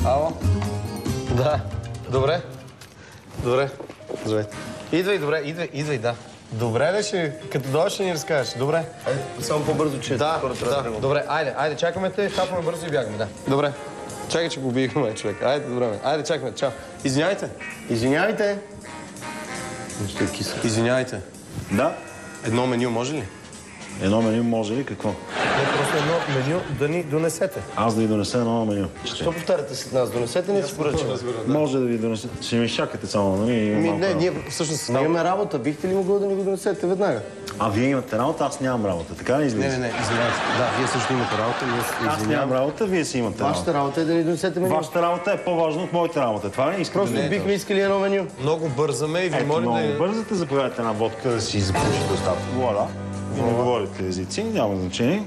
Ало? Да. Добре. Добре. Здравейте. Идвай, добре, идвай, да. Добре ли ще, като дойдеш ще ни разкажеш? Добре. Само по-бързо, че Да. Добре, айде, чакаме те, хапваме бързо и бягаме, да. Добре. Чакай, че го убихме, човек. Айде, добре. Айде, чакаме, чао. Извинявайте. Извинявайте. Извинявайте. Да? Едно меню може ли? Едно меню може ли? Какво? Не, просто едно меню да ни донесете. Аз да ви донеса едно меню. Що повтаряте след нас? Донесете ни си поръчаме. Може да ви донеса. Ще ми чакате само, нали? Не, ние всъщност... Ние имаме работа. Бихте ли могъл да ни го донесете веднага? А вие имате работа, аз нямам работа. Така ли излиза? Не, извинявайте. Да, вие също имате работа. Аз нямам работа, вие си имате работа. Вашата работа е да ни донесете меню. Вашата работа е по-важна от моята работа. Това ли искате? Просто бихме искали едно меню. Много бързаме и ви молим да... Много бързате, заповядайте една водка да си запушите устата. Вуаля. Вие не говорите езици, няма значение.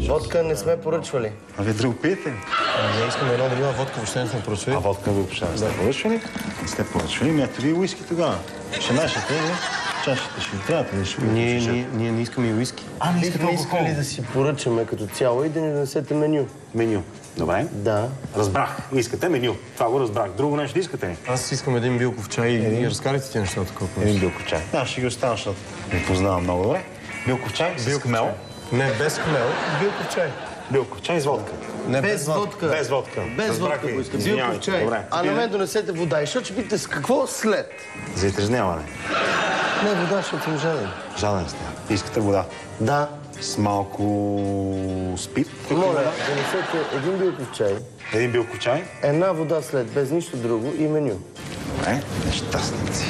Водка не сме поръчвали. А вие друго пиете? Не искаме едно меню, а водка въобще не сме поръчвали. А водка ви въобще не сте поръчвали? Не сте поръчвали, ето ви уиски тогава. Ще нашите, не? Чашите ще ви трябвате ли ще Ние не искаме и уиски. не Бихме искали да си поръчаме като цяло и да ни донесете меню. Меню. Добре. Да. Разбрах. Искате меню. Това го разбрах. Друго нещо искате ли? Аз искам един билков чай и разкарайте ти нещата колко. Един билков чай. Да, ще ги оставя, защото ви познавам много добре. Билков чай с хмел. Не, без хмел, билков чай. Билков чай с водка. Не, Без водка. Без водка. Без водка го искам. Билков чай. Добре. А на мен донесете вода. И защото ще питате с какво след? За изтрезняване. Не, вода, защото съм жаден. Жаден сте. Искате вода. Да. С малко спит. Моля, донесете един билков чай, Един билков чай. една вода след, без нищо друго и меню. Добре. Нещастници.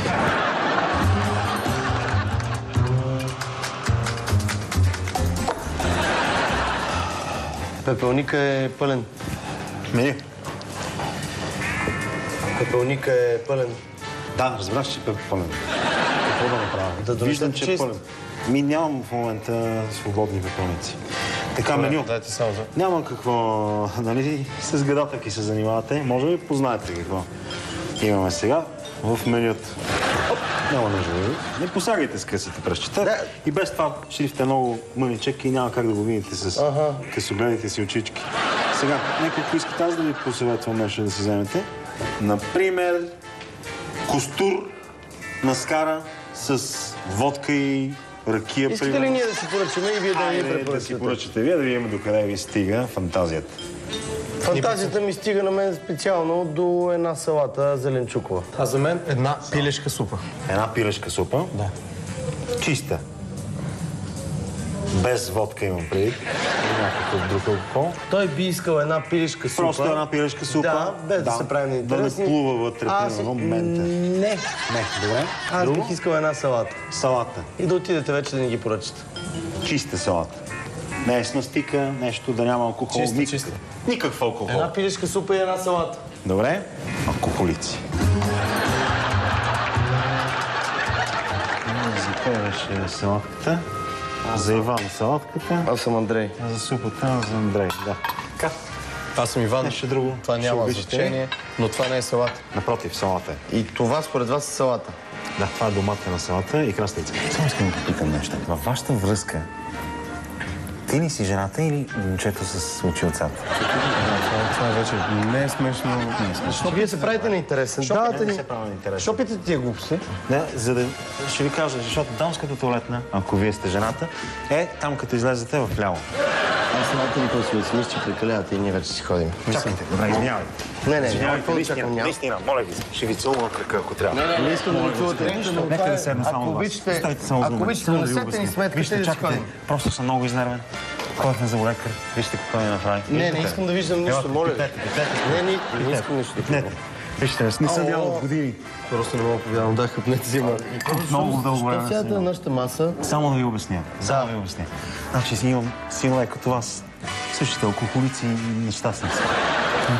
Пепелника е пълен. Меню. Пепелника е пълен. Да, разбрах, че е пълен. Какво да направя? Да донесете Виждам, че е чист. пълен. Нямам в момента свободни пепелници. Така, меню. Дайте само за... Няма какво, нали, с гадателки се занимавате. Може би познаете какво имаме сега в менюто. Няма нужда да ви. Не посягайте с късите пръстчета. Да. И без това шрифт е много мъничък и няма как да го видите с късогледите си очички. Сега, няколко искате аз да ви посъветвам нещо да си вземете. Например, костур на скара с водка и ракия. Искате ли ние да си поръчаме и вие да ни Айде да си препоръчате? поръчате вие, да видим докъде ви стига фантазията. Фантазията ми стига на мен специално до една салата зеленчукова. А за мен една пилешка супа. Една пилешка супа. Да. Чиста. Без водка имам предвид. И някакъв друг алкохол. Той би искал една пилешка супа. Просто една пилешка супа. Да, без да се прави на интересни. Да не плува вътре, примерно, мента. Не. Не, добре. Аз Друго? бих искал една салата. Салата. И да отидете вече да ни ги поръчате. Чиста салата. Не е с настика, нещо да няма алкохол. Чиста. Никакъв алкохол. Една пилешка супа и една салата. Добре. Алкохолици. За кой беше салатката? За Иван салатката. Аз съм Андрей. А за супата за Андрей. Да. Така. Аз съм Иван. Нещо друго. Това Ще няма обичате ли? значение, но това не е салата. Напротив, салата е. И това според вас е салата. Да, това е доматена салата и крастица. Само искам да попитам нещо. Във вашата връзка, ти ли си жената или момчето с очи отцата? Това вече не е смешно. Защо вие се правите на интересен? Давате Не ни. се прави на интерес. Защо питате тия глупости? Не, за да ще ви кажа, защото дамската туалетна, ако вие сте жената, е там като излезете в ляво. Аз самата ни после си мисля, че прекалявате и ние вече си ходим. Чакайте, добре, извинявайте. Не, Извинявайте, какво чакам, няма. наистина, моля ви, ще ви целувам крака, ако трябва. Не искам да ми чувате нищо, но Нека да седна само ако до вас. обичате, Оставите само за ако мен. обичате, Само да ви донесете ни обясня. сметката и Вижте, да си чакайте, ходим. просто съм много изнервен. Ходите за лекар, вижте какво ми направи. Не, не искам да виждам нищо, моля ви. Не искам нищо. Не, вижте, не съм ял от години. Просто не мога да повярвам. Да, хъпнете си, ма. Много дълго време. Сядате на нашата маса. Само да ви обясня. Само да ви обясня. Значи си имам сила като вас. Същите алкохолици и нещастници.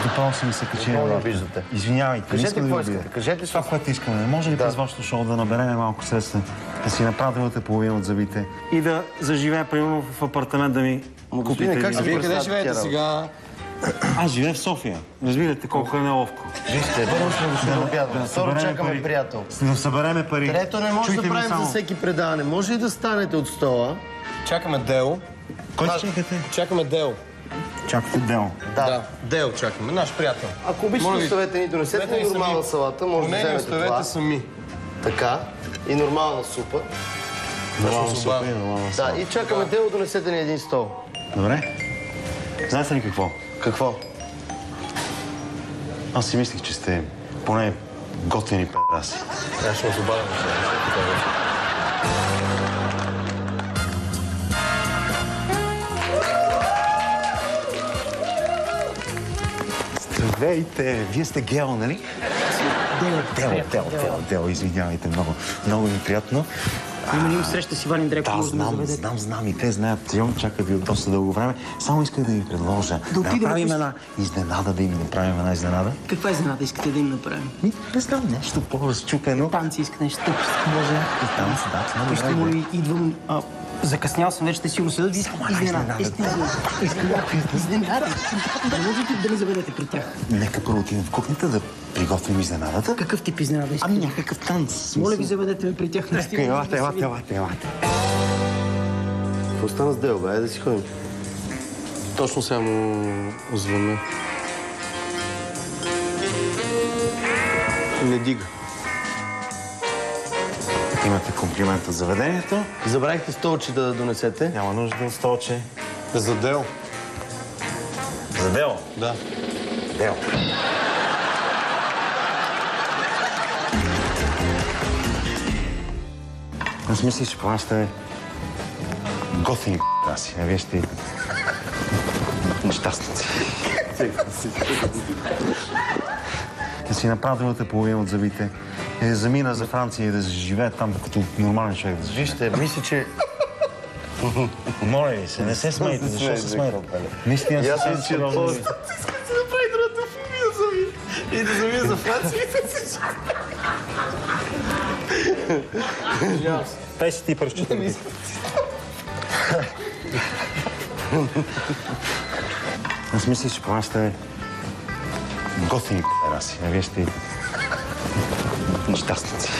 Допълно съм ми се качили. Какво не виждате? Извинявайте, не Кажете искам да ви какво обидя. искате, кажете Това, което искаме. Може ли през вашето шоу да наберем малко средства, да си направя другата половина от зъбите и да заживея, примерно, в апартамент да ми Господине, купите как един- се Вие представяте къде живеете тия сега? Аз живея в София. Разбирате колко е неловко. Вижте, първо сме дошли да обядваме. Второ чакаме приятел. Да събереме пари. Трето не може да правим за всеки предаване. Може ли да станете от стола? Чакаме Дел. Кой чакате? Чакаме Дел. Чакате Дел. Да, Дел чакаме. Наш приятел. Ако обичате, оставете ни донесете ни нормална салата. Може да вземете това. Оставете сами. Така. И нормална супа. Нормална супа и нормална салата. Да, и чакаме Дело, донесете ни един стол. Добре. Знаете ли какво? Какво? Аз си мислих, че сте поне готвени педаси. Аз ще забавям Здравейте! Вие сте Гео, нали? Дел, извинявайте, много ми приятно. Има среща с Иван Индреков. Да, знам и те знаят. Йон чакат ви от доста дълго време. Само исках да ви предложа да направим една изненада, да им направим една изненада. Каква изненада искате да им направим? Не знам, нещо по-разчупено. Танци искате нещо тъпо. Може някакви танци, да. Вижте, моли, идвам... Закъснял съм, вече ще си го съдат. Изненада. Изненада. Да можете да ни заведете при тях. Нека първо отидем в кухнята да приготвим изненадата. Какъв тип изненада искате? Ами някакъв танц. Моля ви, заведете ме при тях. Елате. Какво стана с Дело, бе? Да си ходим. Точно сега му звъня. Не дига. Имате комплимент от заведението. Забравихте столче да донесете. Няма нужда от столче. За Дел. За Дел? Да. Дел. Аз мисля, че това сте готини п***аси, а вие сте нещастници. Да си направя другата половина от зъбите. Замина за Франция и да живее там като нормален човек да живее. Вижте, мисля, че... Моля ви се, не се смейте, защо се смейте? Наистина съвсем сериозно. Иска да си направи другата фамилия за и да замина за Франция. Тай си ти пръщите. Аз мисля, че това сте готини п***аси, а вие сте нещастници.